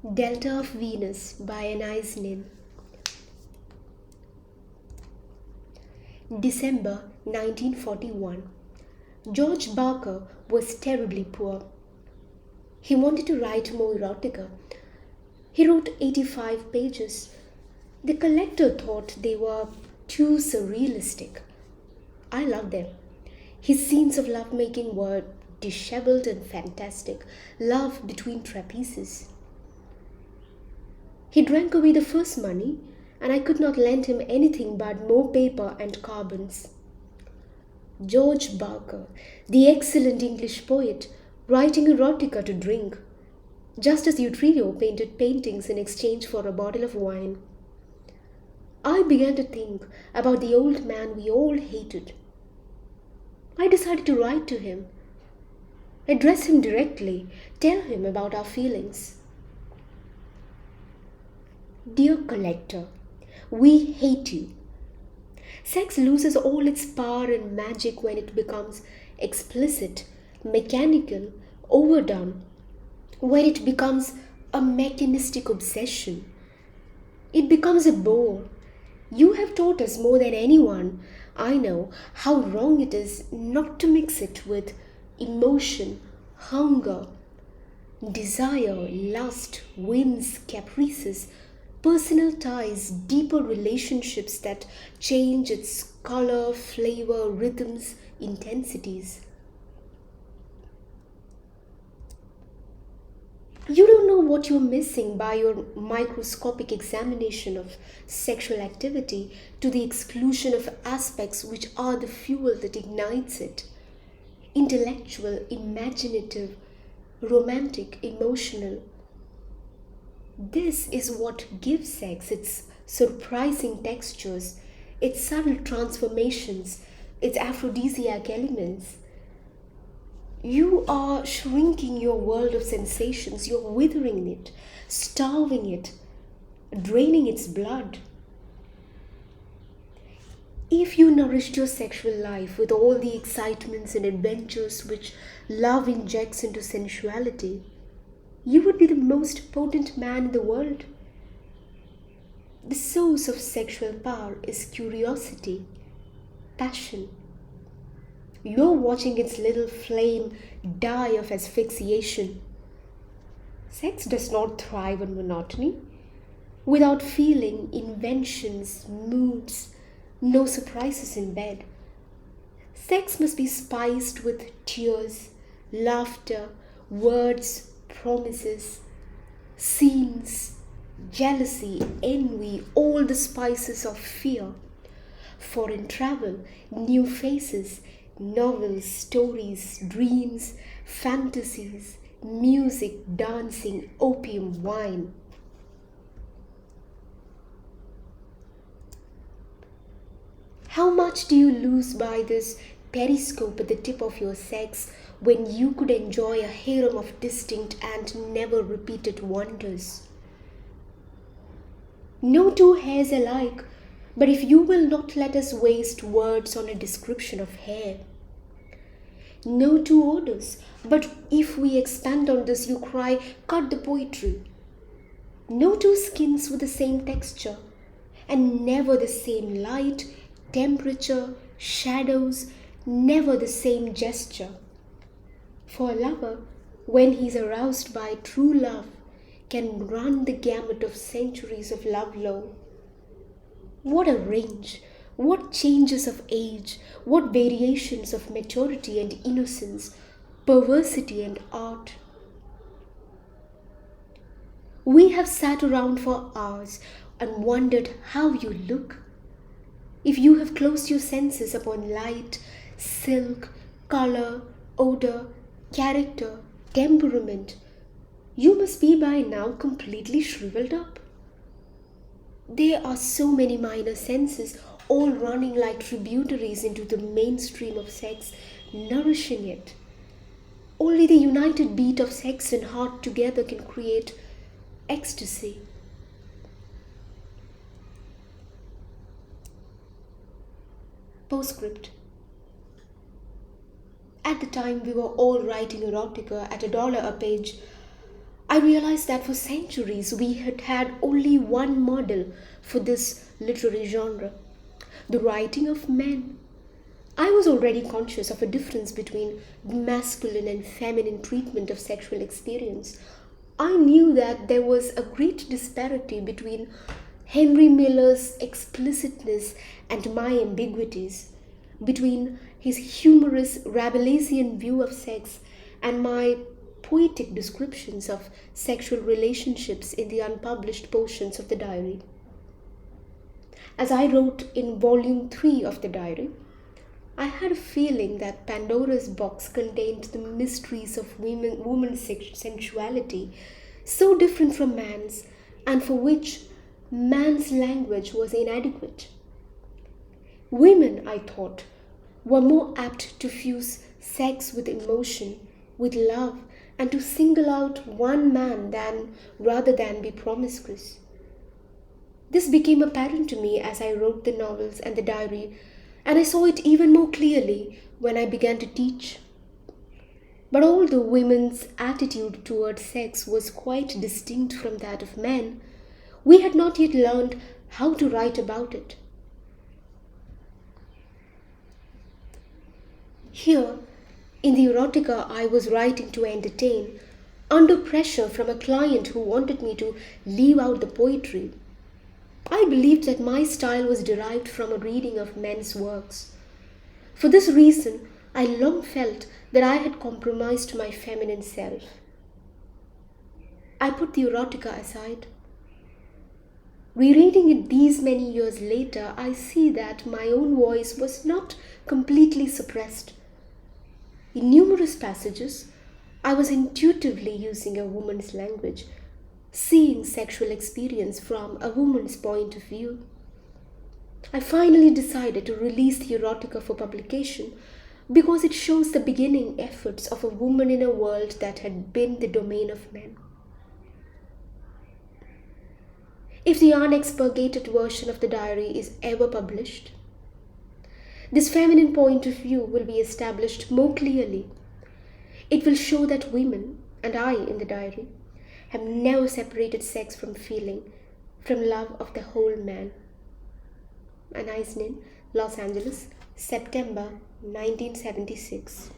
Delta of Venus by Anais Nin. December 1941. George Barker was terribly poor. He wanted to write more erotica. He wrote 85 pages. The collector thought they were too surrealistic. I loved them. His scenes of lovemaking were disheveled and fantastic, love between trapezes. He drank away the first money, and I could not lend him anything but more paper and carbons. George Barker, the excellent English poet, writing erotica to drink, just as Utrillo painted paintings in exchange for a bottle of wine. I began to think about the old man we all hated. I decided to write to him, address him directly, tell him about our feelings. Dear collector, we hate you. Sex loses all its power and magic when it becomes explicit, mechanical, overdone, when it becomes a mechanistic obsession. It becomes a bore. You have taught us more than anyone I know how wrong it is not to mix it with emotion, hunger, desire, lust, whims, caprices, personal ties, deeper relationships that change its color, flavor, rhythms, intensities. You don't know what you're missing by your microscopic examination of sexual activity to the exclusion of aspects which are the fuel that ignites it: intellectual, imaginative, romantic, emotional. This is what gives sex its surprising textures, its subtle transformations, its aphrodisiac elements. You are shrinking your world of sensations, you're withering it, starving it, draining its blood. If you nourished your sexual life with all the excitements and adventures which love injects into sensuality, you would be the most potent man in the world. The source of sexual power is curiosity, passion. You're watching its little flame die of asphyxiation. Sex does not thrive on monotony. Without feeling, inventions, moods, no surprises in bed. Sex must be spiced with tears, laughter, words, promises, scenes, jealousy, envy, all the spices of fear. Foreign travel, new faces, novels, stories, dreams, fantasies, music, dancing, opium, wine. How much do you lose by this periscope at the tip of your sex when you could enjoy a harem of distinct and never repeated wonders? No two hairs alike, but if you will not let us waste words on a description of hair. No two odors, but if we expand on this, you cry, cut the poetry. No two skins with the same texture, and never the same light, temperature, shadows, never the same gesture. For a lover, when he is aroused by true love, can run the gamut of centuries of love lore. What a range! What changes of age! What variations of maturity and innocence, perversity and art! We have sat around for hours and wondered how you look. If you have closed your senses upon light, silk, color, odor, character, temperament, you must be by now completely shriveled up. There are so many minor senses, all running like tributaries into the mainstream of sex, nourishing it. Only the united beat of sex and heart together can create ecstasy. Postscript. At the time we were all writing erotica at $1 a page, I realized that for centuries we had had only one model for this literary genre, the writing of men. I was already conscious of a difference between masculine and feminine treatment of sexual experience. I knew that there was a great disparity between Henry Miller's explicitness and my ambiguities, between his humorous Rabelaisian view of sex and my poetic descriptions of sexual relationships in the unpublished portions of the diary. As I wrote in volume 3 of the diary, I had a feeling that Pandora's box contained the mysteries of woman's sensuality, so different from man's, and for which man's language was inadequate. Women, I thought, were more apt to fuse sex with emotion, with love, and to single out one man than rather than be promiscuous. This became apparent to me as I wrote the novels and the diary, and I saw it even more clearly when I began to teach. But although women's attitude toward sex was quite distinct from that of men, we had not yet learned how to write about it. Here, in the erotica I was writing to entertain, under pressure from a client who wanted me to leave out the poetry, I believed that my style was derived from a reading of men's works. For this reason, I long felt that I had compromised my feminine self. I put the erotica aside. Rereading it these many years later, I see that my own voice was not completely suppressed. In numerous passages, I was intuitively using a woman's language, seeing sexual experience from a woman's point of view. I finally decided to release the erotica for publication because it shows the beginning efforts of a woman in a world that had been the domain of men. If the unexpurgated version of the diary is ever published, this feminine point of view will be established more clearly. It will show that women, and I in the diary, have never separated sex from feeling, from love of the whole man. Anais Nin, Los Angeles, September 1976.